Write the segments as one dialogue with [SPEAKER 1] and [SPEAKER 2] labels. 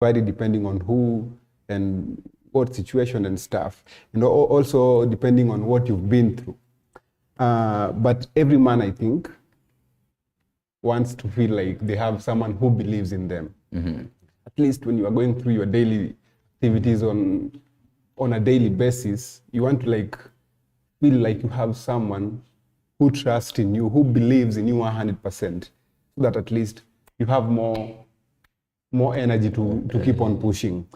[SPEAKER 1] vary depending on who and what situation and stuff, and also depending on what you've been through. But every man, I think, wants to feel like they have someone who believes in them. At least when you are going through your daily activities on a daily basis, you want to like feel like you have someone who trusts in you, who believes in you 100%, so that at least you have more energy to keep on pushing.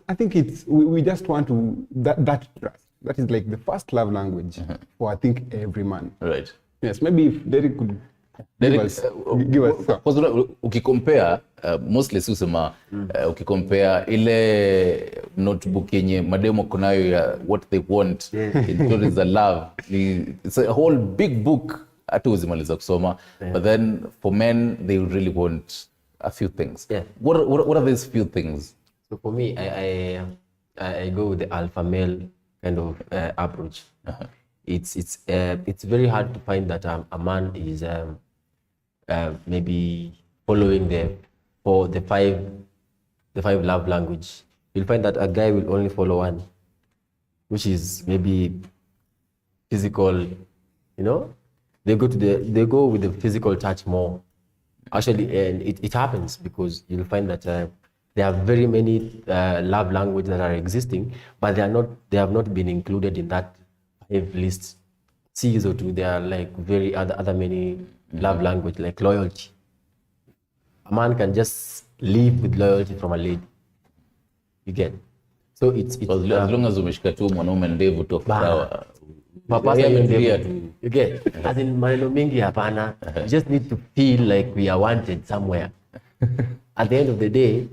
[SPEAKER 1] I think we just want to that trust. That is like the first love language for I think every man.
[SPEAKER 2] Right.
[SPEAKER 1] Yes, maybe if Derek could give us.
[SPEAKER 2] Ukicompare mostly si usema ukicompare ile notebook yenye mademo kunayo ya what they want it is a love. It's a whole big book hata uzimaliza kusoma, but then for men they really want a few things. What are these few things?
[SPEAKER 3] So for me, I go with the alpha male kind of approach. It's very hard to find that a man is maybe following the five love language. You'll find that a guy will only follow one, which is maybe physical. You know, they go with the physical touch more. Actually, and it happens because you'll find that there are very many love languages that are existing, but they have not been included in that list. C's or two, there are like very other many love language, like loyalty. A man can just live with loyalty from a lady. You get? So it's
[SPEAKER 2] as long as umeshika tu mwanaume ndevu tu sawa.
[SPEAKER 3] You get? As in maneno mingi hapana. You just need to feel like we are wanted somewhere. At the end of the day,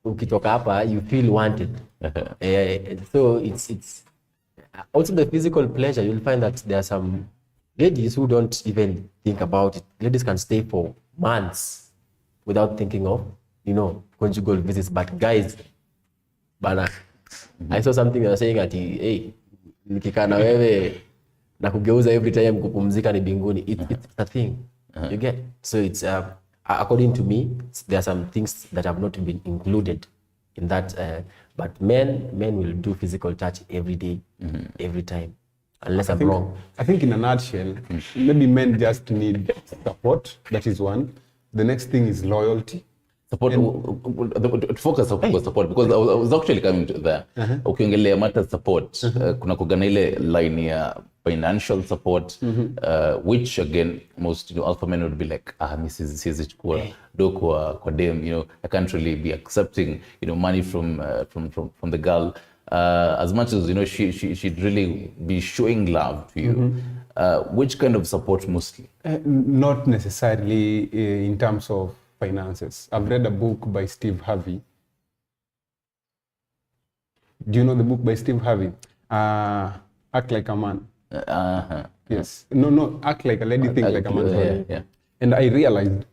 [SPEAKER 3] ukitoka hapa, you feel wanted. So it's also the physical pleasure. You'll find that there are some ladies who don't even think about it. Ladies can stay for months without thinking of, conjugal visits. But guys, I saw something they were saying at hey, nikikaa na wewe na kugeuza every time kupumzika ni binguni. It's a thing. You get? So it's according to me, there are some things that have not been included in that. But men will do physical touch every day, every time, unless I'm wrong.
[SPEAKER 1] I think in a nutshell, maybe men just need support. That is one. The next thing is loyalty.
[SPEAKER 2] Support. Focus on support, because I was actually coming to there. Ukiongelea matter support, kuna kugana ile line ya financial support, which again most alpha men would be like, siwezi chukua do kwa dem, I can't really be accepting money from the girl, as much as she'd really be showing love to you. Which kind of support mostly?
[SPEAKER 1] Not necessarily in terms of finances. I've read a book by Steve Harvey. Do you know the book by Steve Harvey? Act Like a Man. Yes. No, act like a lady, think like a man.
[SPEAKER 2] Yeah.
[SPEAKER 1] And I realized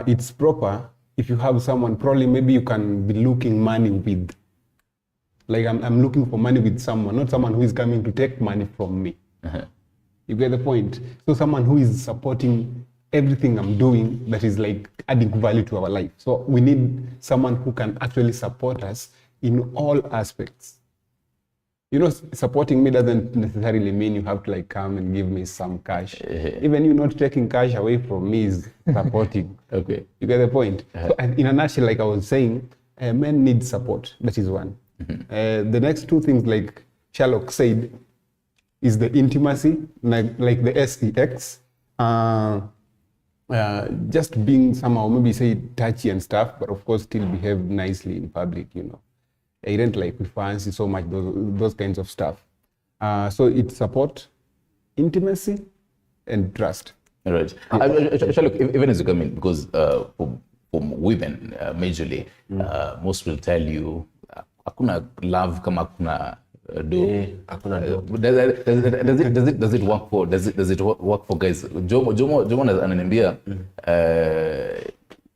[SPEAKER 1] it's proper if you have someone, probably maybe you can be looking money with. Like I'm looking for money with someone, not someone who is coming to take money from me. You get the point? So someone who is supporting everything I'm doing, that is like adding value to our life. So we need someone who can actually support us in all aspects. Supporting me doesn't necessarily mean you have to like come and give me some cash. Even you not taking cash away from me is supporting.
[SPEAKER 2] Okay.
[SPEAKER 1] You get the point? So in a nutshell, like I was saying, men need support. That is one. The next two things, like Sherlock said, is the intimacy, like the sex. Just being somehow, maybe say touchy and stuff, but of course still behave nicely in public, I don't like we fancy so much those kinds of stuff. So it's support, intimacy, and trust.
[SPEAKER 2] Right. Look, even as you come in, because for women, majorly, most will tell you, hakuna love kama hakuna do. Does it work for guys? Jomo ananiambia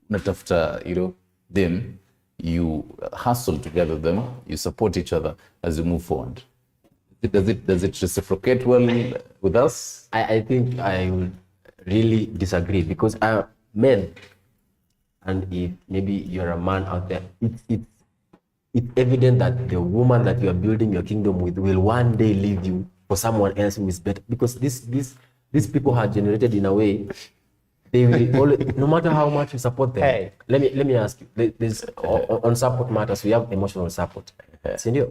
[SPEAKER 2] natafuta them, you hustle together them, you support each other as you move forward. Does it reciprocate well with us?
[SPEAKER 3] I think I will really disagree, because men, and if maybe you're a man out there, it's evident that the woman that you are building your kingdom with will one day leave you for someone else who is better, because these people are generated in a way they will always, no matter how much you support them.
[SPEAKER 1] Hey.
[SPEAKER 3] Let me ask you, there's on support matters, we have emotional support. Senior,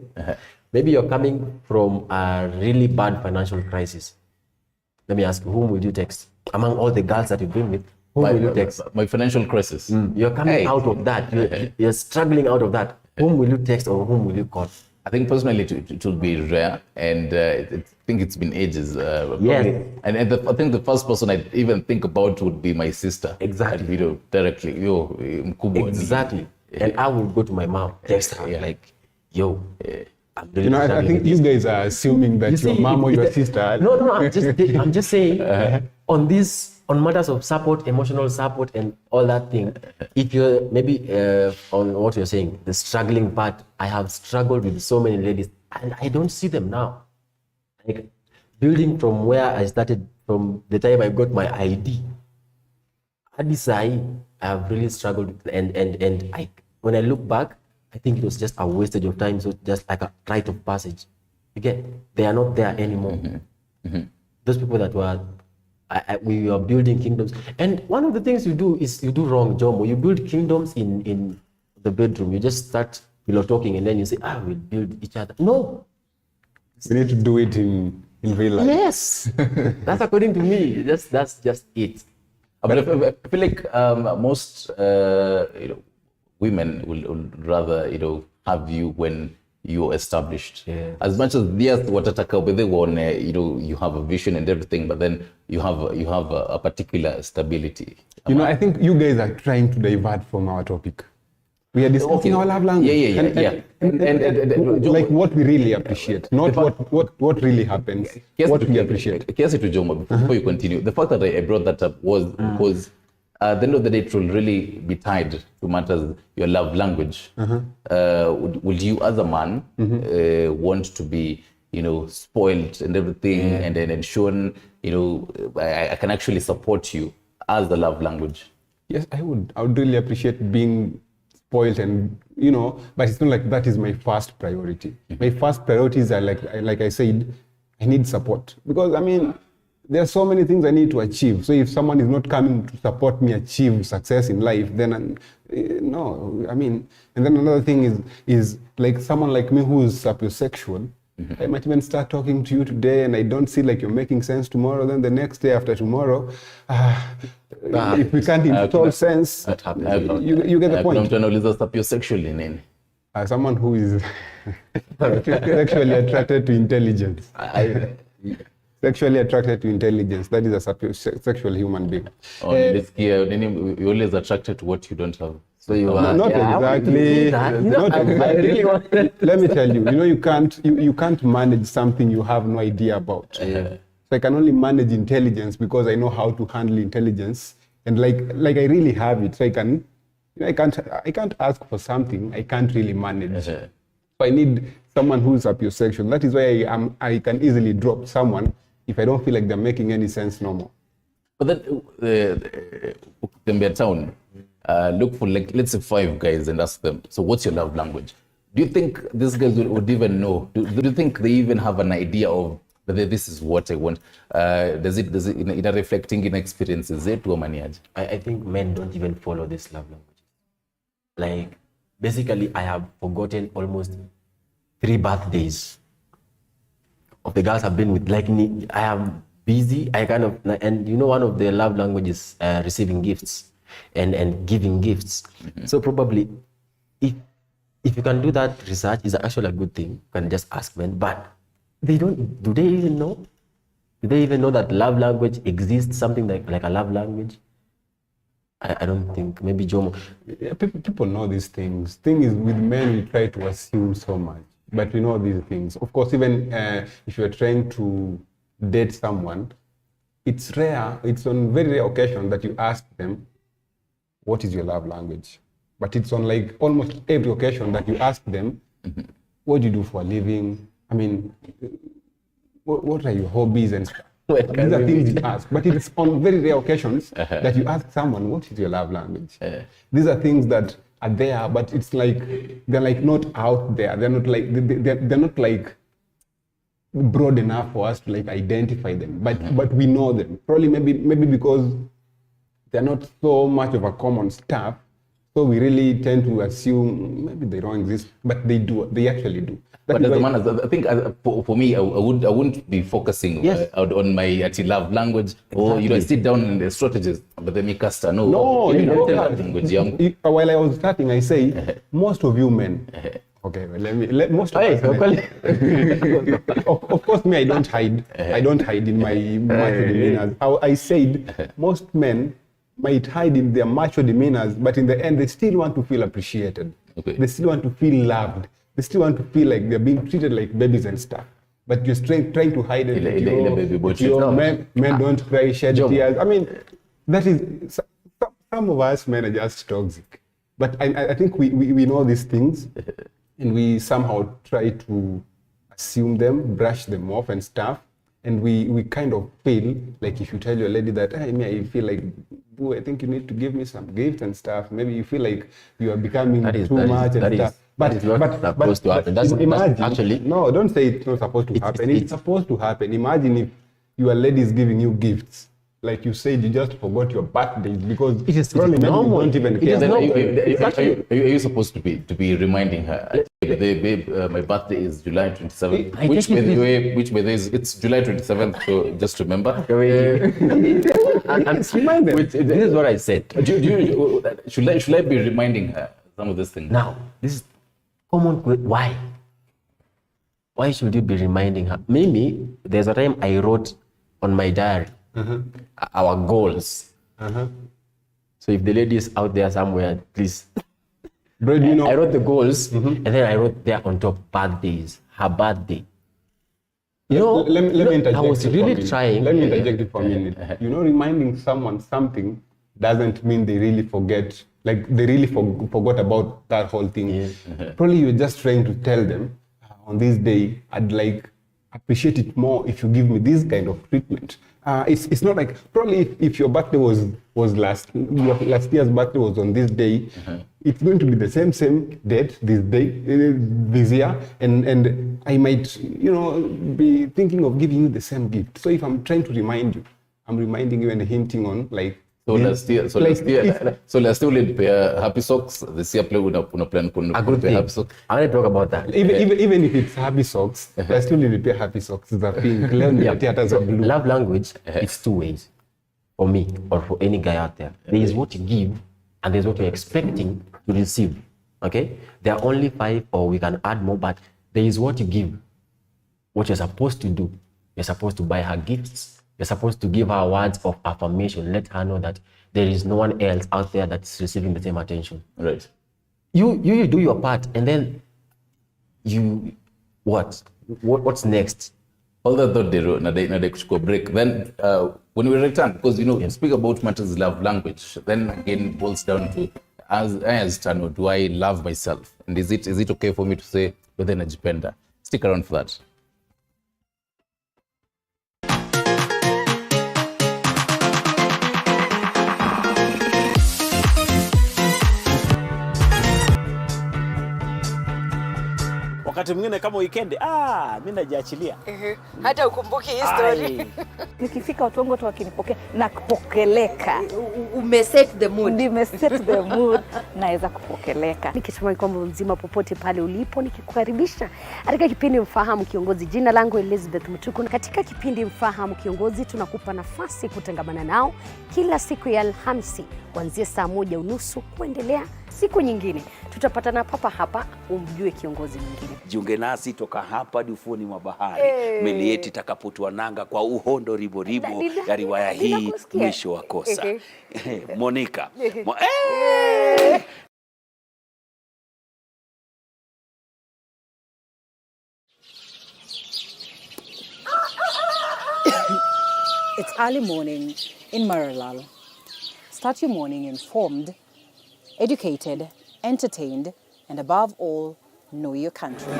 [SPEAKER 3] maybe you're coming from a really bad financial crisis. Let me ask you, whom will you text among all the girls that you've been with? Whom will you text?
[SPEAKER 2] My financial crisis.
[SPEAKER 3] You're coming out of that. You're struggling out of that. Whom will you text or whom will you call?
[SPEAKER 2] I think personally it will be rare, and I think it's been ages.
[SPEAKER 3] Yes.
[SPEAKER 2] And I think the first person I'd even think about would be my sister.
[SPEAKER 3] Exactly.
[SPEAKER 2] Directly. Mkubwa.
[SPEAKER 3] Exactly. And I will go to my mom, text her, like, yo, I'm really
[SPEAKER 1] You know, I
[SPEAKER 3] struggling
[SPEAKER 1] think
[SPEAKER 3] with
[SPEAKER 1] you
[SPEAKER 3] this.
[SPEAKER 1] guys are assuming that
[SPEAKER 3] You
[SPEAKER 1] your
[SPEAKER 3] see,
[SPEAKER 1] mom or your sister.
[SPEAKER 3] No, I'm just saying, on matters of support, emotional support, and all that thing. If you're maybe on what you're saying, the struggling part, I have struggled with so many ladies, and I don't see them now. Like building from where I started, from the time I got my ID, I have really struggled, and I, when I look back, I think it was just a wastage of time. So just like a rite of passage. You get, they are not there anymore. Those people that were, we are building kingdoms. And one of the things you do is you do wrong, Jomo. You build kingdoms in the bedroom. You just start talking, and then you say, we'll build each other. No.
[SPEAKER 1] We need to do it in real life.
[SPEAKER 3] Yes. That's according to me. That's just it.
[SPEAKER 2] But I feel like most women will rather have you when you're established.
[SPEAKER 3] Yeah.
[SPEAKER 2] As much as yes, watataka whether one you have a vision and everything, but then you have a particular stability.
[SPEAKER 1] You know, I think you guys are trying to divert from our topic. We are discussing our love language.
[SPEAKER 2] Yeah.
[SPEAKER 1] And like what we really appreciate, not what really happens, what we appreciate.
[SPEAKER 2] Kiasi to Jomo, before you continue, the fact that I brought that up was because at the end of the day, it will really be tied to matters your love language. Would you, as a man, want to be, spoiled and everything, and then shown, I can actually support you as the love language?
[SPEAKER 1] Yes, I would. I would really appreciate being spoiled, and but it's not like that is my first priority. My first priorities are like I said, I need support, because I mean, there are so many things I need to achieve. So if someone is not coming to support me achieve success in life, then no. I mean, and then another thing is like someone like me who is sapiosexual. I might even start talking to you today, and I don't see like you're making sense tomorrow. Then the next day after tomorrow, if we can't install sense,
[SPEAKER 3] that happens.
[SPEAKER 1] you get the point.
[SPEAKER 2] Sapiosexual nini?
[SPEAKER 1] Someone who is sexually attracted to intelligence. Sexually attracted to intelligence. That is a sapiosexual human being.
[SPEAKER 2] You're always attracted to what you don't have.
[SPEAKER 3] So you are
[SPEAKER 1] Not exactly. Not exactly. Let me tell you. You can't manage something you have no idea about. So I can only manage intelligence because I know how to handle intelligence, and like I really have it. So I can't ask for something I can't really manage. So I need someone who's sapiosexual. That is why I can easily drop someone if I don't feel like they're making any sense no more.
[SPEAKER 2] But then, Tembea Town, look for like, let's say 5 guys and ask them, so what's your love language? Do you think these guys would even know? Do you think they even have an idea of whether this is what I want? Does it in a reflecting in experiences?
[SPEAKER 3] I think men don't even follow this love language. Like, basically, I have forgotten almost 3 birthdays of the girls I've been with. Like, I am busy. And one of the love languages is receiving gifts and giving gifts. So probably, if you can do that research, is actually a good thing. You can just ask men, but they don't. Do they even know? Do they even know that love language exists? Something like a love language? I don't think. Maybe Jomo.
[SPEAKER 1] Yeah, people know these things. Thing is, with men, we try to assume so much, but we know these things. Of course, even if you're trying to date someone, it's rare. It's on very rare occasion that you ask them, "What is your love language?" But it's on like almost every occasion that you ask them, "What do you do for a living? I mean, what are your hobbies and stuff?" These are things you ask, but it's on very rare occasions that you ask someone, what is your love language? These are things that are there, but it's like, they're like not out there. They're not like, they're not like broad enough for us to like identify them, but we know them. Probably maybe because they're not so much of a common stuff, so we really tend to assume maybe they don't exist, but they do. They actually do.
[SPEAKER 2] But as a man, I think for me, I wouldn't be focusing on my love language, or I sit down in the strategies, but then me cast no.
[SPEAKER 1] Love language. While I was starting, I say most of you men. Okay, well, let most of us men. Of course, me, I don't hide. I don't hide in my macho demeanors. I said most men might hide in their macho demeanors, but in the end, they still want to feel appreciated. Okay. They still want to feel loved. They still want to feel like they're being treated like babies and stuff. But you're trying to hide it. Men don't cry, shed tears. I mean, that is, some of us men are just toxic. But I think we know these things, and we somehow try to assume them, brush them off and stuff. And we kind of feel like if you tell your lady that, hey, me, I feel like, boo, I think you need to give me some gifts and stuff. Maybe you feel like you are becoming too much and stuff. But it's not supposed to happen. Imagine, actually, no, don't say it's not supposed to happen. It's supposed to happen. Imagine if your lady is giving you gifts. Like you said, you just forgot your birthday because
[SPEAKER 3] it is probably normal.
[SPEAKER 1] Don't even care.
[SPEAKER 2] Are you supposed to be reminding her? Babe, my birthday is July 27th. Which by the way is it's July 27th. So just remember.
[SPEAKER 3] And remind them. This is what I said.
[SPEAKER 2] Should I be reminding her some of these things?
[SPEAKER 3] Now, this is common. Why? Why should you be reminding her? Maybe there's a time I wrote on my diary. Our goals. So if the lady is out there somewhere, please.
[SPEAKER 1] Bro, you know,
[SPEAKER 3] I wrote the goals and then I wrote there on top birthdays, her birthday. You know,
[SPEAKER 1] let me interject.
[SPEAKER 3] I was really trying.
[SPEAKER 1] Let me interject it for a minute. You know, reminding someone something doesn't mean they really forget. Like they really forgot about that whole thing.
[SPEAKER 3] Yes.
[SPEAKER 1] Probably you're just trying to tell them on this day, I'd like appreciate it more if you give me this kind of treatment. It's not like probably if your birthday was last year's birthday was on this day, it's going to be the same date this year, and I might be thinking of giving you the same gift. So if I'm trying to remind you, I'm reminding you and hinting on like.
[SPEAKER 2] So last year nilipea happy socks. This year una plan kunipea happy socks.
[SPEAKER 3] I want to talk about that.
[SPEAKER 1] Even if it's happy socks, I still nilipea happy socks. Za pink. Leo nilipea za blue.
[SPEAKER 3] Love language, it's two ways. For me or for any guy out there. There is what you give and there's what you're expecting to receive. Okay? There are only 5 or we can add more, but there is what you give. What you're supposed to do. You're supposed to buy her gifts. You're supposed to give her words of affirmation. Let her know that there is no one else out there that's receiving the same attention.
[SPEAKER 2] Right.
[SPEAKER 3] You do your part, and then what's next?
[SPEAKER 2] All that thought they could break. Then when we return, because speak about matters love language, then again it boils down to as Tano, do I love myself? And is it okay for me to say whether najipenda? Stick around for that.
[SPEAKER 4] Wakati mwingine kama weekend, mimi najiachilia.
[SPEAKER 5] Hata ukumbuki history.
[SPEAKER 6] Nikifika watu wangu wote wakinipokea na kupokeleka.
[SPEAKER 5] Umeset the mood.
[SPEAKER 6] Nimeset the mood, naweza kupokeleka.
[SPEAKER 7] Nikitumai kwamba mzima popote pale ulipo, nikikukaribisha katika kipindi Mfahamu Kiongozi. Jina langu Elizabeth Mutuku. Katika kipindi Mfahamu Kiongozi tunakupa nafasi kutangamana nao kila siku ya Alhamisi kuanzia saa 1:30 kuendelea siku nyingine. Tutapatana papa hapa umjue kiongozi mwingine.
[SPEAKER 4] Jiunge nasi toka hapa hadi ufuoni mwa bahari. Meli yetu itakapotua nanga kwa uhondo ribo ya riwaya hii Mwisho wa Kosa. Monica.
[SPEAKER 8] It's early morning in Maralal. Start your morning informed, educated, entertained, and above all, know your country.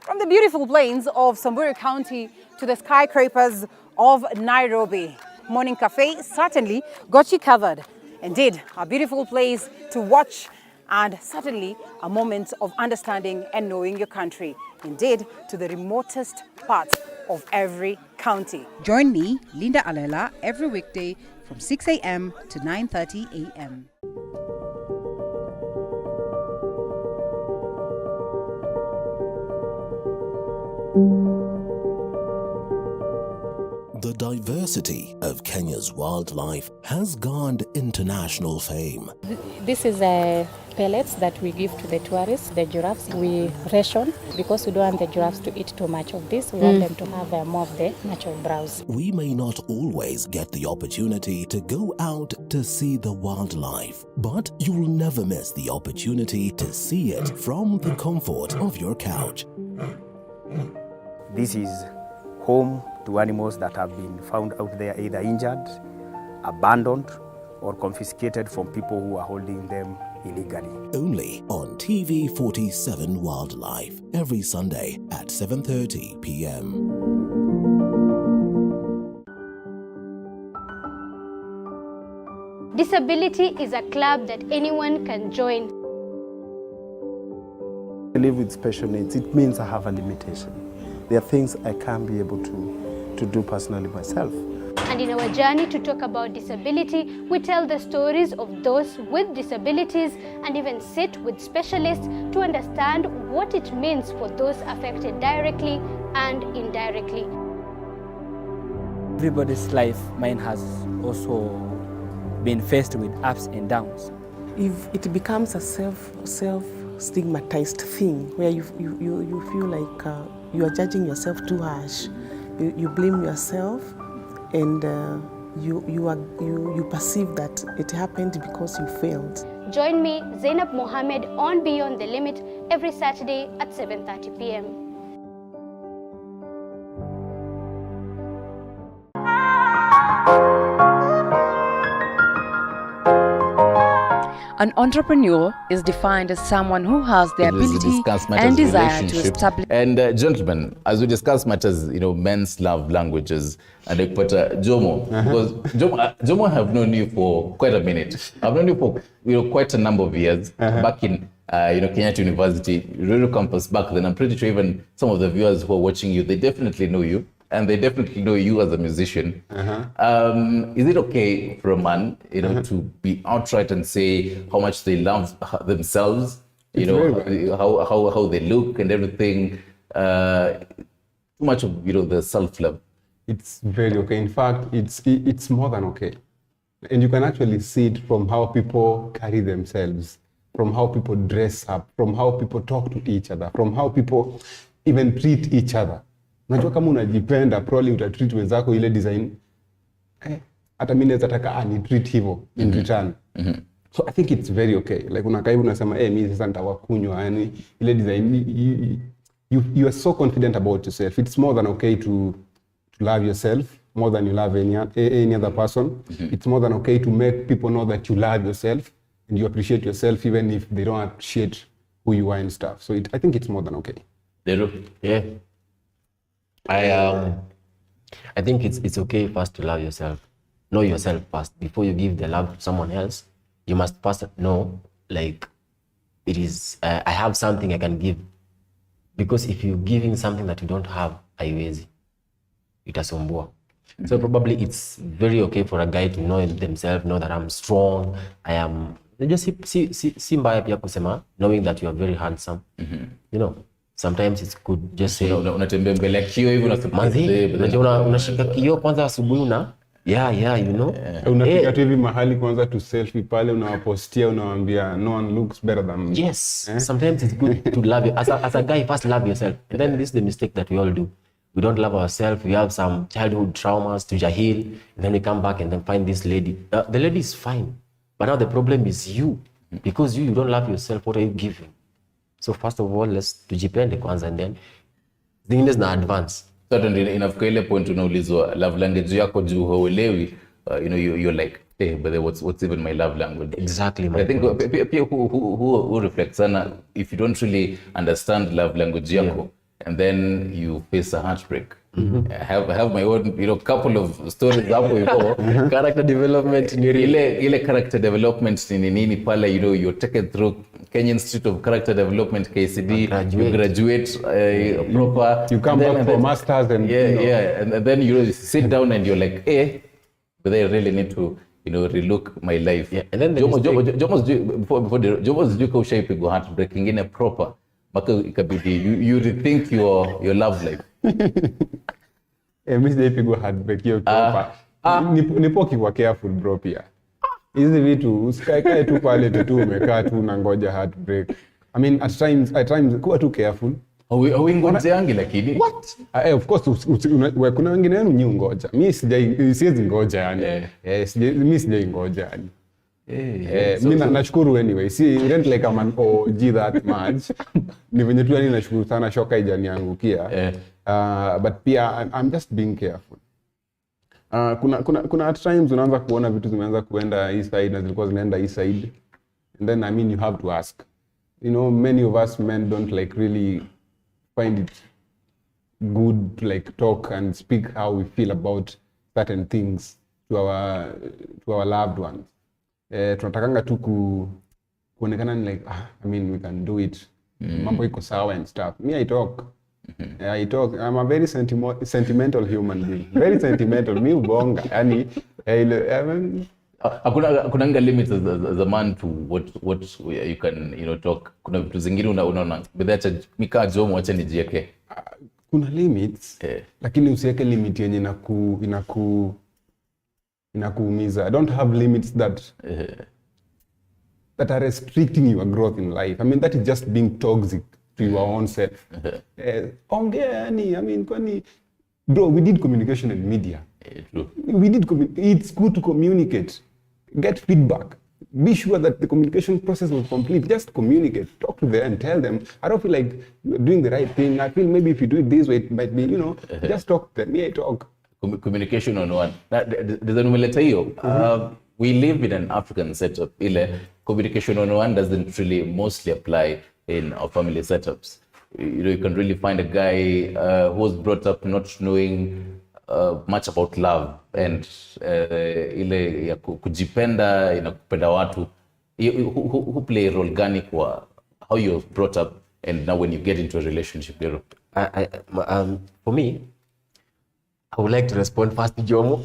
[SPEAKER 8] From the beautiful plains of Samburu County to the skyscrapers of Nairobi, Morning Cafe certainly got you covered. Indeed, a beautiful place to watch and certainly a moment of understanding and knowing your country. Indeed, to the remotest parts of every county. Join me, Linda Alela, every weekday from 6 a.m. to 9:30 a.m.
[SPEAKER 9] The diversity of Kenya's wildlife has garnered international fame.
[SPEAKER 10] This is pellets that we give to the tourists, the giraffes. We ration because we don't want the giraffes to eat too much of this. We want them to have more of the natural browse.
[SPEAKER 9] We may not always get the opportunity to go out to see the wildlife, but you'll never miss the opportunity to see it from the comfort of your couch.
[SPEAKER 11] This is home to animals that have been found out there either injured, abandoned, or confiscated from people who are holding them illegally.
[SPEAKER 9] Only on TV47 Wildlife, every Sunday at 7:30 p.m.
[SPEAKER 7] Disability is a club that anyone can join.
[SPEAKER 12] I live with special needs. It means I have a limitation. There are things I can't be able to do personally myself.
[SPEAKER 7] And in our journey to talk about disability, we tell the stories of those with disabilities and even sit with specialists to understand what it means for those affected directly and indirectly.
[SPEAKER 13] Everybody's life, mine has also been faced with ups and downs.
[SPEAKER 14] If it becomes a self-stigmatized thing where you feel like you are judging yourself too harsh, you blame yourself, and you perceive that it happened because you failed.
[SPEAKER 7] Join me, Zainab Mohammed, on Beyond the Limit every Saturday at 7:30 p.m.
[SPEAKER 15] An entrepreneur is defined as someone who has the ability and desire to establish.
[SPEAKER 2] And gentlemen, as we discuss matters, men's love languages, and I put Jomo, because Jomo, I have known you for quite a minute. I've known you for quite a number of years. Back in Kenyatta University, Ruiru campus back then. I'm pretty sure even some of the viewers who are watching you, they definitely know you. And they definitely know you as a musician. Is it okay for a man, to be outright and say how much they love themselves, how they look and everything? Too much of the self-love.
[SPEAKER 1] It's very okay. In fact, it's more than okay, and you can actually see it from how people carry themselves, from how people dress up, from how people talk to each other, from how people even treat each other. Unajua kama unajipenda probably utatreat wenzako ile design hata mimi naweza taka ni treat hivyo in return. So I think it's very okay. Like unakaibu unasema mimi sasa nitawakunywa, yani ile design you are so confident about yourself. It's more than okay to love yourself more than you love any other person. It's more than okay to make people know that you love yourself and you appreciate yourself even if they don't appreciate who you are and stuff. So I think it's more than okay.
[SPEAKER 3] Yeah. I think it's okay first to love yourself. Know yourself first. Before you give the love to someone else, you must first know, like, it is, I have something I can give. Because if you're giving something that you don't have, haiwezi, itasumbua. So probably it's very okay for a guy to know themselves, know that I'm strong, I am, just si mbaya pia kusema, knowing that you are very handsome, sometimes it's good just say
[SPEAKER 2] unatembea mbele ya kioo hivi
[SPEAKER 3] unasema unashika kioo kwanza asubuhi
[SPEAKER 1] unapiga tu hivi mahali kwanza tu selfie pale unawapostia unawaambia no one looks better than me.
[SPEAKER 3] Yes, sometimes it's good to love you as a guy. First love yourself, and then this is the mistake that we all do. We don't love ourselves. We have some childhood traumas to heal, and then we come back and then find this lady. The lady is fine, but now the problem is you, because you don't love yourself. What are you giving? So first of all, let's tujipende kwanza, and then zingine zina advance.
[SPEAKER 2] Certainly inafika ile point unaulizwa love language yako juu hauelewi, you're like, hey, but what's even my love language?
[SPEAKER 3] Exactly.
[SPEAKER 2] I think who reflects sana, if you don't really understand love language yako, and then you face a heartbreak. I have my own, couple of stories hapo hivyo.
[SPEAKER 3] Character development ni
[SPEAKER 2] ile character development ni nini pale, you're taken through Kenya Institute of Character Development, KCD, you graduate proper,
[SPEAKER 1] you come back for masters, and
[SPEAKER 2] and then you sit down and you're like, but I really need to relook my life.
[SPEAKER 3] And then
[SPEAKER 2] Jomo's juka ushaipigwa heartbreak ingine proper, maka ikabidi you rethink your love life.
[SPEAKER 1] Mimi sijaipigwa heartbreak hiyo proper. Nipo kiwa careful bro pia. Hizi vitu usikae tu pale tu umekaa tu unangoja heartbreak. I mean at times kuwa tu careful.
[SPEAKER 2] Au ngojeangi lakini.
[SPEAKER 1] What? Of course kuna wengine wenu nyu ngoja. Mimi siwezi ngoja yani. Mimi sijai ngoja yani. Mimi nashukuru anyway. See, it ain't like I'm an OG that much. Ni venye tu yani nashukuru sana shoka ijaniangukia. But pia I'm just being careful. Kuna at times unaanza kuona vitu zimeanza kuenda east side na zilikuwa zinaenda east side, and then I mean you have to ask. Many of us men don't like really find it good to like talk and speak how we feel about certain things to our loved ones. Tunatakanga tu kuonekana ni like I mean we can do it. Mambo iko sawa and stuff. Me I talk. I'm a very sentimental human being. Very sentimental. Mi ubonga. Yani,
[SPEAKER 2] Kuna limits as a man to what you can talk. Kuna vitu zingine unaona bedhacha mika Jomo acha nijieke.
[SPEAKER 1] Kuna limits. Lakini usiweke limit yenye inakuumiza. I don't have limits that are restricting your growth in life. I mean that is just being toxic to your own self. Ongea yani, I mean kwani bro, we did communication and media.
[SPEAKER 2] True.
[SPEAKER 1] It's good to communicate. Get feedback. Be sure that the communication process was complete. Just communicate. Talk to them and tell them, I don't feel like you're doing the right thing. I feel maybe if you do it this way, it might be, just talk to them. Yeah, talk.
[SPEAKER 2] Communication on one. There's an umeleta hiyo. We live in an African setup. Ile communication on one doesn't really mostly apply in our family setups. You can really find a guy who was brought up not knowing much about love and ile ya kujipenda, inakupenda watu. Who play a role gani kwa how you're brought up and now when you get into a relationship?
[SPEAKER 3] For me, I would like to respond first to Jomo.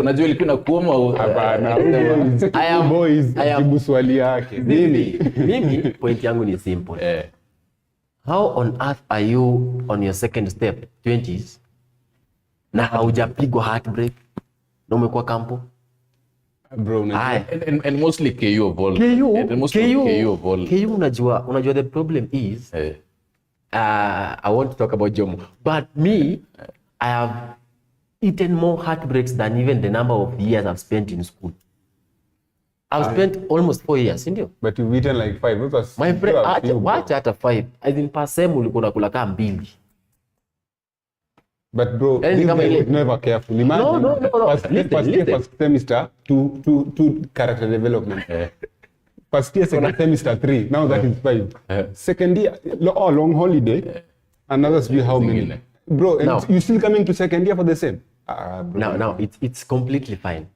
[SPEAKER 2] Najua ilikuwa nakuoma.
[SPEAKER 1] Hapana, boys jibu swali yake.
[SPEAKER 3] Mimi point yangu ni simple. How on earth are you on your second step 20s na haujapigwa heartbreak na umekuwa kampo?
[SPEAKER 1] Bro,
[SPEAKER 2] and mostly KU of all.
[SPEAKER 3] KU unajua the problem is I want to talk about Jomo, but me I have eaten more heartbreaks than even the number of years I've spent in school. I've spent almost 4 years, ndio?
[SPEAKER 1] But you've eaten like 5.
[SPEAKER 3] My friend, watch hata 5. As in per sem ulikuwa unakula kama 2.
[SPEAKER 1] But bro, you never careful. Imagine,
[SPEAKER 3] no.
[SPEAKER 1] First semester, two character development. First year, second semester, 3. Now that is 5. Second year, long holiday. Another see how many. Bro, and you still coming to second year for the same?
[SPEAKER 3] Now, it's completely fine.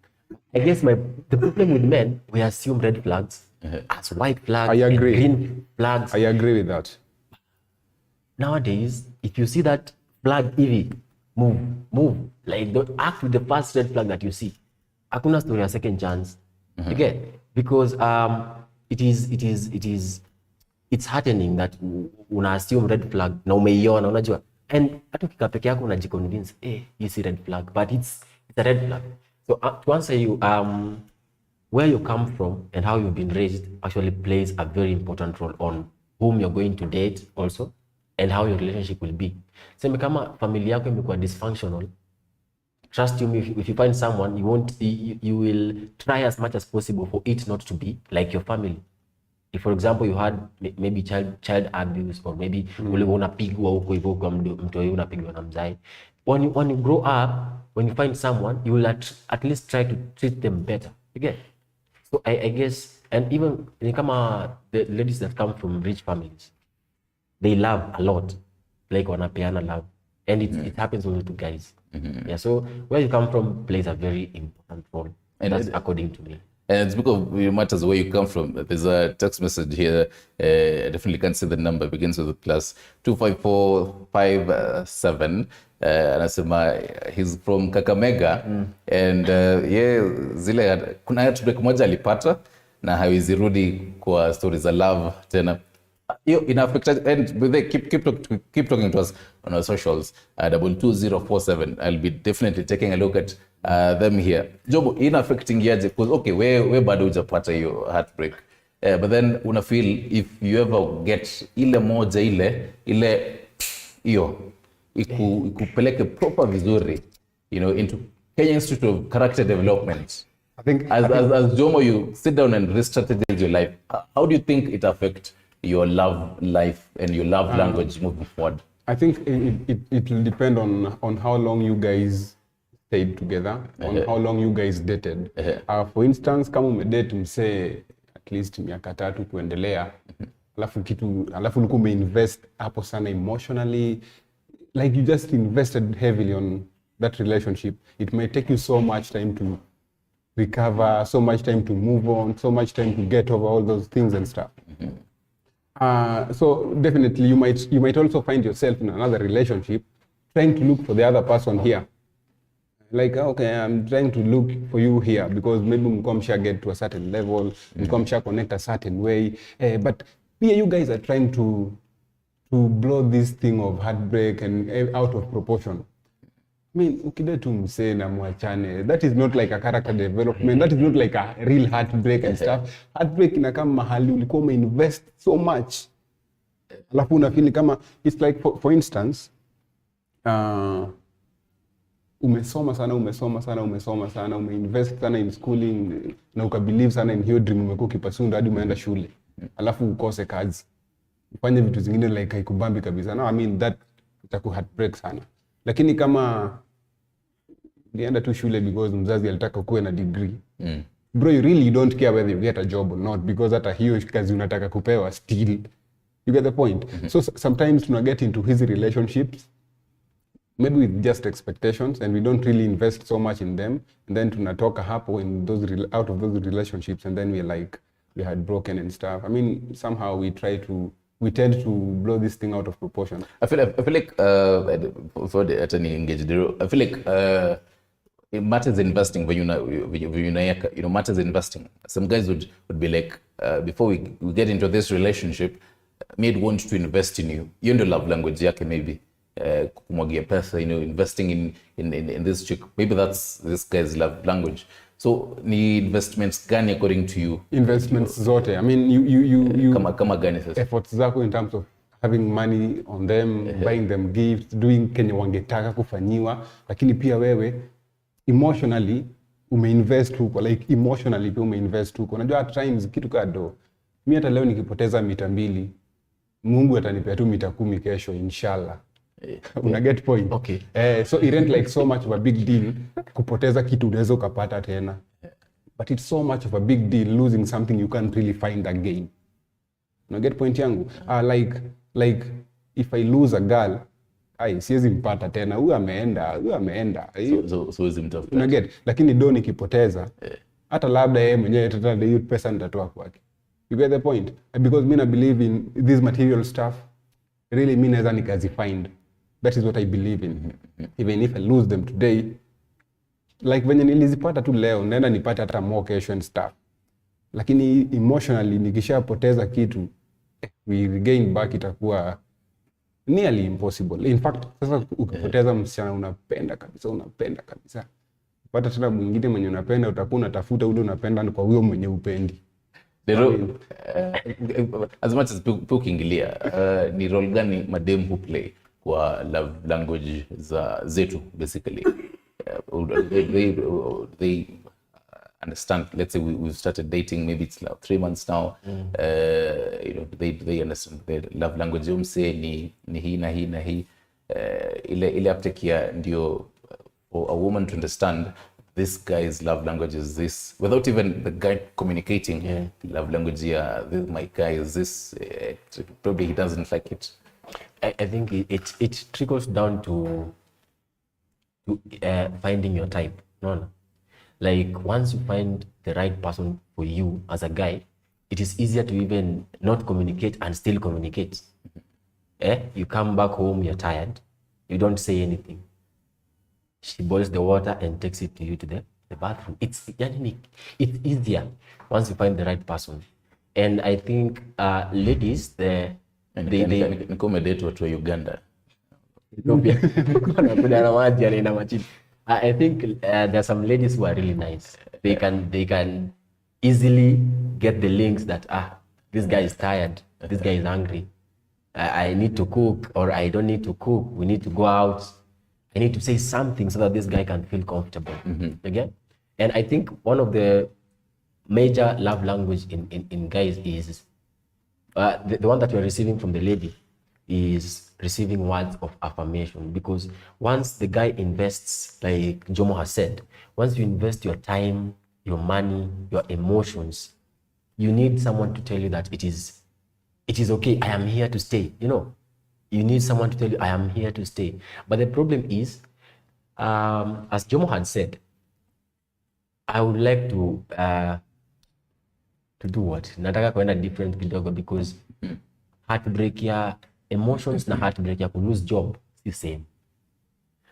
[SPEAKER 3] I guess the problem with men, we assume red flags as white flags.
[SPEAKER 1] I agree.
[SPEAKER 3] Green flags.
[SPEAKER 1] I agree with that.
[SPEAKER 3] Nowadays, if you see that flag, move. Like don't act with the first red flag that you see. Hakuna story a second chance. You get? Because it's heartening that una assume red flag na umeiona unajua. And hata ukika peke yako unajiconvince, you see red flag, but it's a red flag. So to answer you, where you come from and how you've been raised actually plays a very important role on whom you're going to date also and how your relationship will be. Sema kama familia yako imekuwa dysfunctional, trust you me, if you find someone, you will try as much as possible for it not to be like your family. If for example you had maybe child abuse or maybe ulikuwa unapigwa huko hivyo kwa mtu wewe unapigwa na mzai. When you grow up, when you find someone, you will at least try to treat them better. You get? So I guess, and even kama the ladies that come from rich families, they love a lot. like wanapeana love, and it happens also to guys. Yeah, so where you come from plays a very important role, and that's according to me.
[SPEAKER 2] And it's because it matters where you come from. There's a text message here. I definitely can't say the number. It begins with a plus 25457. Anasema he's from Kakamega. And zile kuna heartbreak moja alipata na hawezi rudi kwa stories of love tena. In affect, and they keep talking to us on our socials. 22047. I'll be definitely taking a look at them here. Job in affecting yaje, because okay, we bado hujapata hiyo heartbreak, but then una feel if you ever get ile moja ile hiyo ikupeleke proper vizuri, you know, into Kenya Institute of Character Development.
[SPEAKER 1] I think
[SPEAKER 2] as Jomo, you sit down and re-strategize your life. How do you think it affects your love life and your love language moving forward?
[SPEAKER 1] I think it will depend on how long you guys stayed together, on how long you guys dated. For instance, kama umedate msee at least miaka 3 kuendelea, alafu ulikuwa umeinvest hapo sana emotionally, like you just invested heavily on that relationship, it might take you so much time to recover, so much time to move on, so much time to get over all those things and stuff. So definitely you might also find yourself in another relationship trying to look for the other person here. Like, okay, I'm trying to look for you here because maybe mlikuwa msha get to a certain level, mlikuwa msha connect a certain way, but here you guys are trying to blow this thing of heartbreak and out of proportion. I mean, ukide tu msee na mwachane, that is not like a character development, that is not like a real heartbreak and stuff. Heartbreak inakama mahali ulikuwa umeinvest so much, alafu unafeel kama, it's like for instance, umesoma sana, umeinvest sana in schooling na ukabelieve sana in hiyo dream umekuwa ukipasunda hadi umeenda shule, alafu ukose kazi, ufanye vitu zingine like haikubambi kabisa. No, I mean that itaku heartbreak sana. Lakini kama ulienda tu shule because mzazi alitaka kuwe na degree, bro, you really don't care whether you get a job or not, because hata hiyo kazi unataka kupewa still. You get the point? So sometimes tuna get into his relationships maybe with just expectations and we don't really invest so much in them, and then tunatoka hapo in those out of those relationships, and then we had broken and stuff. I mean, somehow we tend to blow this thing out of proportion.
[SPEAKER 2] I feel like for the attorney engaged, I feel like it matters investing when you know matters investing. Some guys would be like, before we get into this relationship, may want to invest in you. You know, love language yake maybe kumwagia pesa, you know, investing in this chick. Maybe that's this guy's love language. So ni investments gani according to you?
[SPEAKER 1] Investments zote. I mean, you
[SPEAKER 2] kama gani sasa?
[SPEAKER 1] Efforts zako in terms of having money on them, buying them gifts, doing kenye wangetaka kufanyiwa, lakini pia wewe emotionally umeinvest huko, like emotionally pia umeinvest huko. Unajua at times kitu kado, mimi hata leo nikipoteza mita 2, Mungu atanipea tu mita 10 kesho inshallah. Una get point?
[SPEAKER 3] Okay.
[SPEAKER 1] So it ain't like so much of a big deal kupoteza kitu unaweza ukapata tena. But it's so much of a big deal losing something you can't really find again. Una get point yangu? Like if I lose a girl, siwezi mpata tena. Huyu ameenda.
[SPEAKER 2] So is mtafuta.
[SPEAKER 1] Una get? Lakini do nikipoteza, hata labda yeye mwenyewe tata hiyo pesa nitatoa kwake. You get the point? Because me I believe in this material stuff. Really me naweza nikazifind. That is what I believe in. Even if I lose them today, like venye nilizipata tu leo, naenda nipate hata more kesho and stuff. Lakini emotionally nikishapoteza kitu, we regain back itakuwa nearly impossible. In fact, sasa ukipoteza msichana unapenda kabisa. Pata tena mwingine mwenye unapenda, utakuwa unatafuta ule unapenda kwa huyo mwenye upendi.
[SPEAKER 2] As much as ukiingilia, ni role gani madem who play kwa love language zetu basically? They understand, let's say we've started dating, maybe it's like 3 months now, you know, they understand the love language umse ni hii na hii, ile uptake ya ndio for a woman to understand this guy's love language is this, without even the guy communicating. Love language, my guy is this, probably he doesn't like it.
[SPEAKER 3] I think it trickles down to finding your type. No. Like once you find the right person for you as a guy, it is easier to even not communicate and still communicate. You come back home, you're tired, you don't say anything. She boils the water and takes it to you to the bathroom. It's easier once you find the right person. And I think ladies, they
[SPEAKER 2] date watu wa Uganda.
[SPEAKER 3] I think there are some ladies who are really nice. They can easily get the links that this guy is tired, this guy is hungry. I need to cook, or I don't need to cook. We need to go out. I need to say something so that this guy can feel comfortable. Again, and I think one of the major love language in guys is the one that you're receiving from the lady is receiving words of affirmation. Because once the guy invests, like Jomo has said, once you invest your time, your money, your emotions, you need someone to tell you that it is okay. I am here to stay. You need someone to tell you, I am here to stay. But the problem is, as Jomo had said, I would like to do what? Nataka kuenda different kidogo, because heartbreak ya emotions na heartbreak ya ku lose job is the same.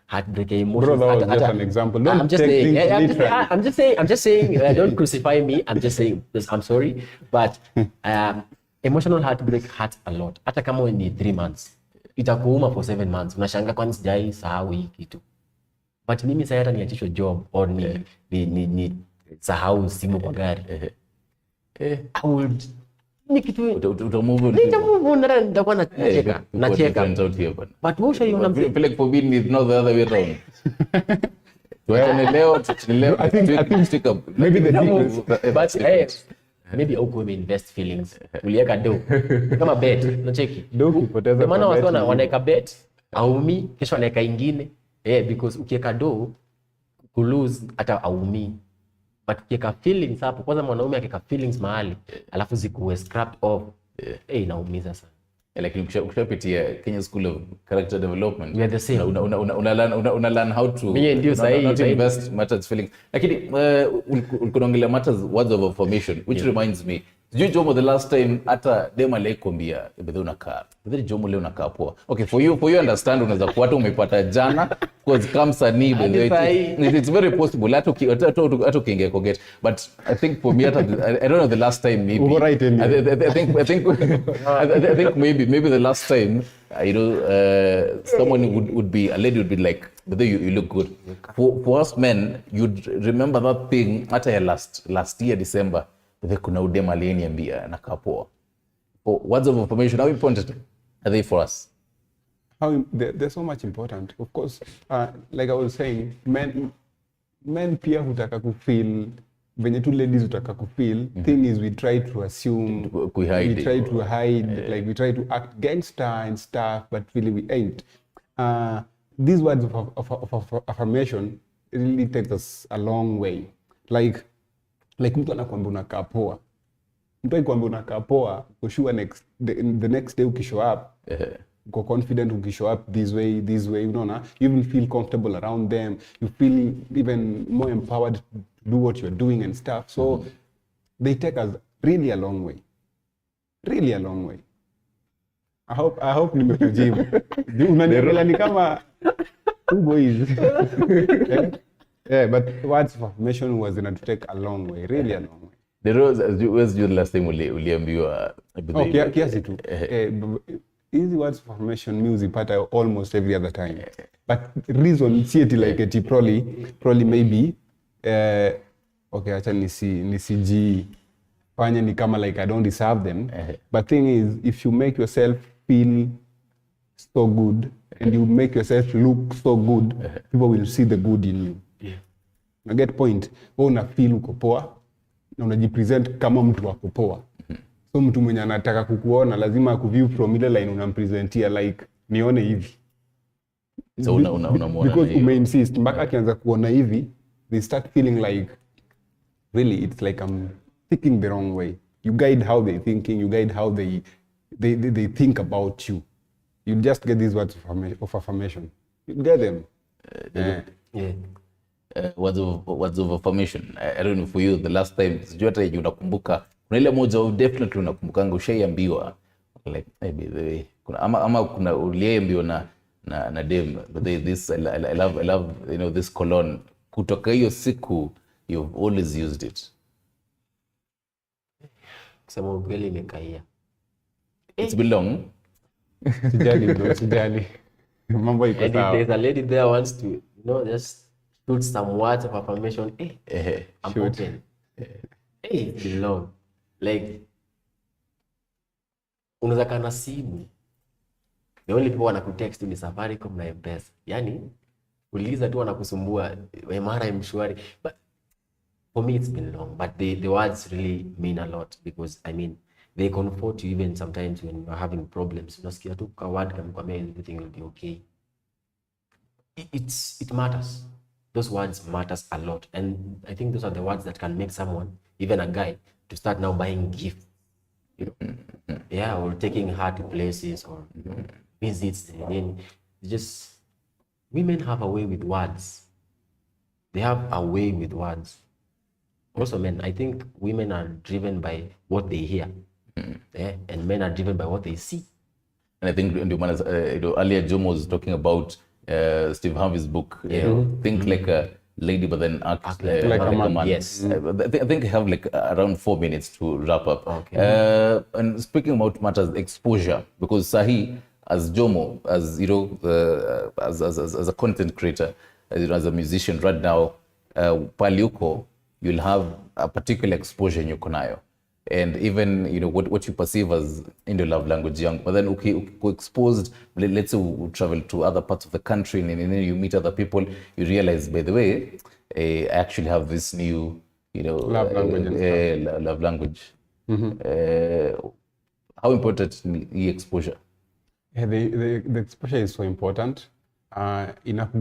[SPEAKER 3] Heartbreak ya emotions.
[SPEAKER 1] Bro, that was just an example.
[SPEAKER 3] I'm just saying, don't crucify me. I'm just saying, I'm sorry, but emotional heartbreak hurts a lot. Hata kama ni 3 months. Itakuuma for 7 months. Unashanga kwani sijai sahau hii kitu. But mimi sasa hata niachishwe job or ni sahau simu kwa gari. I would nitakuwa nacheka. But what are you gonna
[SPEAKER 2] feel like for me it's not the other way around. I think stick up.
[SPEAKER 1] Maybe the difference.
[SPEAKER 3] But maybe huko invest feelings. Uliweka do kama bet, unacheki.
[SPEAKER 1] Do ukipoteza.
[SPEAKER 3] Maana watu wanaweka bet, aumi, kesho anaweka ingine. Because ukiweka do ku lose hata aumi. But ukiweka feelings hapo, kwanza mwanaume akiweka feelings mahali, alafu zikuwe scrapped off, inaumiza sana.
[SPEAKER 2] Like ukishapitia Kenya School of Character Development,
[SPEAKER 3] we are the same.
[SPEAKER 2] Una learn how to invest matters feelings. Lakini ulikuongelea matters words of affirmation, which reminds me, Jomo, the last time hata dema leo kwambia bedhe unakaa. Bedhe Jomo leo unakaa poa. Okay, for you understand, unaweza kuwa hata umepata jana because comes a need, it's very possible hata ukiingia forget. But I think for me I don't know the last time maybe.
[SPEAKER 1] Right,
[SPEAKER 2] I think maybe the last time someone would be, a lady would be like, but you look good. For us men, you'd remember that thing hata last year December. Kuna udema aliyeniambia nakaa poa. Words of affirmation, how important are they for us?
[SPEAKER 1] They're so much important. Of course, like I was saying, men pia hutaka kufeel venye tu ladies hutaka kufeel. Thing is, we try to assume, we try to hide, like we try to act gangster and stuff, but really we ain't. These words of affirmation really take us a long way. Like mtu anakuambia unakaa poa. Mtu akikwambia unakaa poa, for sure the next day ukishow up, uko confident ukishow up this way, unaona, you will feel comfortable around them. You feel even more empowered to do what you're doing and stuff. So they take us really a long way. Really a long way. I hope nimekujibu. Unanielewa ni kama two boys. But words of affirmation was going to take a long way, really a long way.
[SPEAKER 2] The rose, as you last time uliambiwa.
[SPEAKER 1] Kiasi tu. Easy words of affirmation music part almost every other time. But reason see it like it probably maybe okay, acha nisiji fanya ni kama like I don't deserve them. But thing is, if you make yourself feel so good and you make yourself look so good, people will see the good in you. Na get point, wewe una feel uko poa na unajipresent kama mtu wako poa. So mtu mwenye anataka kukuona lazima akuview from ile line unampresentia like nione hivi.
[SPEAKER 2] So unamuona
[SPEAKER 1] because umeinsist mpaka akianza kuona hivi, they start feeling like really it's like I'm thinking the wrong way. You guide how they thinking, you guide how they think about you. you just get these words of affirmation. You get them.
[SPEAKER 2] Words of affirmation. I don't know for you, the last time, sijui hata yenye unakumbuka, kuna ile moja definitely unakumbukanga ushaiambiwa, like maybe the way, ama kuna uliambiwa na dem, but this I love you know this cologne, kutoka hiyo siku you've always used it.
[SPEAKER 3] Kusema ukweli imekaia.
[SPEAKER 2] It's been long.
[SPEAKER 1] Sijali. Mambo iko sawa.
[SPEAKER 3] There's a lady there wants to, just shoot some words of affirmation. I'm open. It's been long. Like, unaweza kana simu. The only people wanakutext ni Safaricom na M-Pesa. Yani, uliza tu wanakusumbua, mara mshwari. But for me it's been long, but the words really mean a lot, because I mean, they comfort you even sometimes when you're having problems. Unasikia tu kwa word kama everything will be okay. It matters. Those words matters a lot, and I think those are the words that can make someone, even a guy, to start now buying gifts. Or taking her to places, or visits. Just women have a way with words. They have a way with words. Also, men, I think women are driven by what they hear, and men are driven by what they see.
[SPEAKER 2] And I think earlier Jomo was talking about Steve Harvey's book. Think like a lady, but then act like a man.
[SPEAKER 3] Yes.
[SPEAKER 2] I think I have like around 4 minutes to wrap up. Okay. And speaking about matters, exposure, because Sahi, as Jomo, as as a content creator, as a musician right now, Paliuko, you'll have a particular exposure in your konayo. And even, what you perceive as in your love language young, but then exposed, let's say we travel to other parts of the country and then you meet other people, you realize, by the way, I actually have this new,
[SPEAKER 1] love language.
[SPEAKER 2] Love language. How important is the exposure?
[SPEAKER 1] Yeah, the exposure is so important.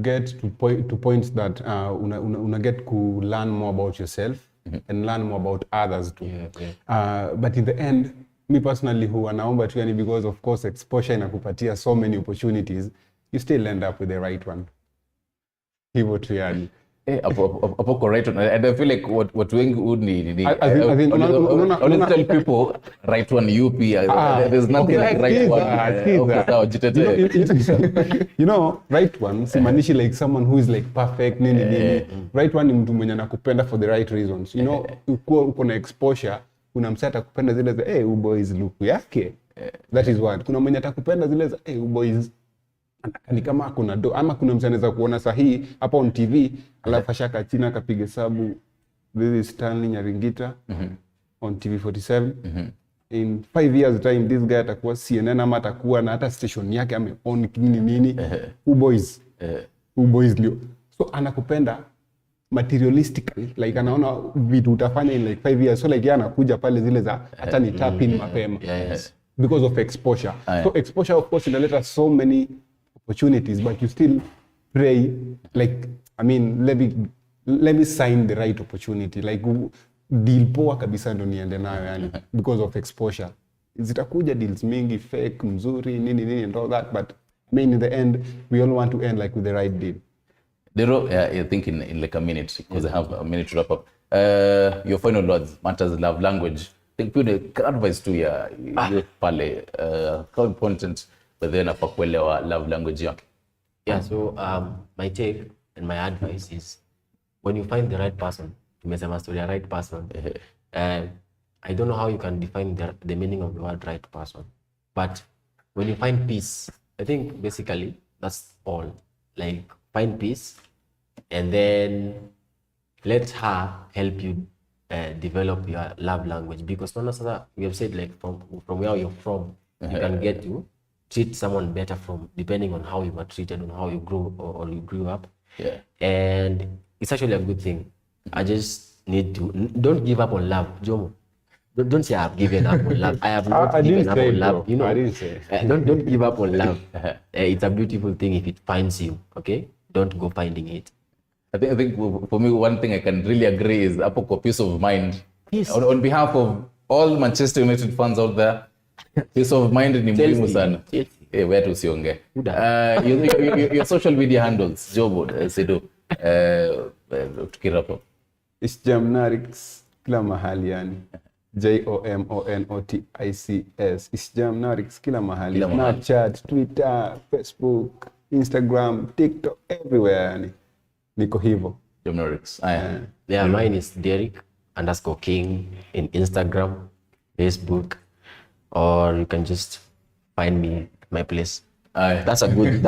[SPEAKER 1] Get to points that una get to learn more about yourself and learn more about others too. But in the end, me personally, who anaomba tu, because of course exposure inakupatia so many opportunities, you still end up with the right one. Hivyo tu yani.
[SPEAKER 2] Apo correct, and I feel like what wengi would need.
[SPEAKER 1] I think
[SPEAKER 2] always tell people right one UP. There's nothing like right one.
[SPEAKER 1] Right one simanishi like someone who is like perfect nini. Right one ni mtu mwenye anakupenda for the right reasons. Uko na exposure, kuna msee atakupenda zile za huyu boys look yake. That is one. Kuna mwenye atakupenda zile za huyu boys ni kama kuna ama kuna mtu anaweza kuona sahihi hapa on TV alafu ashaka china kapiga sabu this is Stanley Nyaringita on TV47 in 5 years time this guy atakuwa CNN ama atakuwa na hata station yake ame on nini boys ndio, so anakupenda materialistically, like anaona vitu utafanya in like 5 years, so like anakuja pale zile za hata ni tap in mapema because of exposure. So exposure of course inaleta so many opportunities, but you still pray like, I mean, let me sign the right opportunity, like deal poa kabisa ndo niende nayo yani because of exposure. Zitakuja deals mingi fake mzuri nini and all that, but I mean in the end we all want to end like with the right deal.
[SPEAKER 2] Dero, I think in like a minute, because I have a minute to wrap up. Your final words, matters love language. I think good advice to your pale, how important but then apakuelewa love language yake.
[SPEAKER 3] So my take and my advice is, when you find the right person, tumesema story ya right person, I don't know how you can define the meaning of the word right person, but when you find peace, I think basically that's all. Like, find peace and then let her help you develop your love language, because we have said like from where you're from, you can get to treat someone better from depending on how you were treated and how you grew or you grew up. And it's actually a good thing. I just need to don't give up on love, Jomo. Don't say I've given up on love. I have not given up on love.
[SPEAKER 1] I didn't say.
[SPEAKER 3] Don't give up on love. It's a beautiful thing if it finds you. Okay, don't go finding it.
[SPEAKER 2] I think for me, one thing I can really agree is apoko peace of mind.
[SPEAKER 3] Peace.
[SPEAKER 2] On behalf of all Manchester United fans out there, peace of mind ni muhimu sana. Where usionge. Your social media handles, Jobo, Sedo, tukirapo.
[SPEAKER 1] Isjamnarix kila mahali yani. JOMONOTICS. Isjamnarix kila mahali. Snapchat, Twitter, Facebook, Instagram, TikTok, everywhere yani. Niko hivyo.
[SPEAKER 2] Jamnarix.
[SPEAKER 3] Yeah, mine is Derek_King in Instagram, Facebook, or you can just find me at my place. That's a good